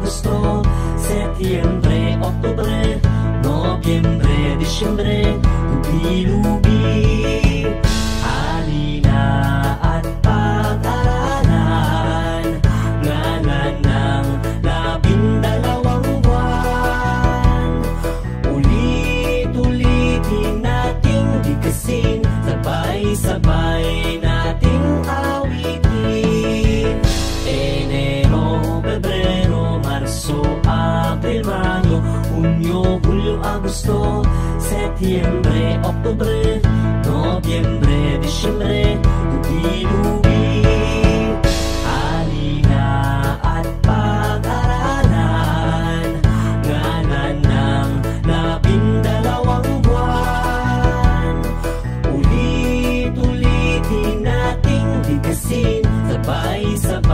Agosto, Setyembre, Oktubre, Nobyembre, Disyembre, lubi-lubi. Halina at pag-aralan ngalan ng 12 buwan. Ulit-ulitin nating bigkasin, sabay-sabay nating awitin. Enero, Pebrero, Marso, Abril, Mayo, Hunyo, Hulyo, Agosto, Setyembre, Oktubre, Nobyembre, Disyembre, lubi-lubi. Halina at pag-aralan ngalan ng 12 buwan. Ulit-ulitin nating bigkasin, sabay-sabay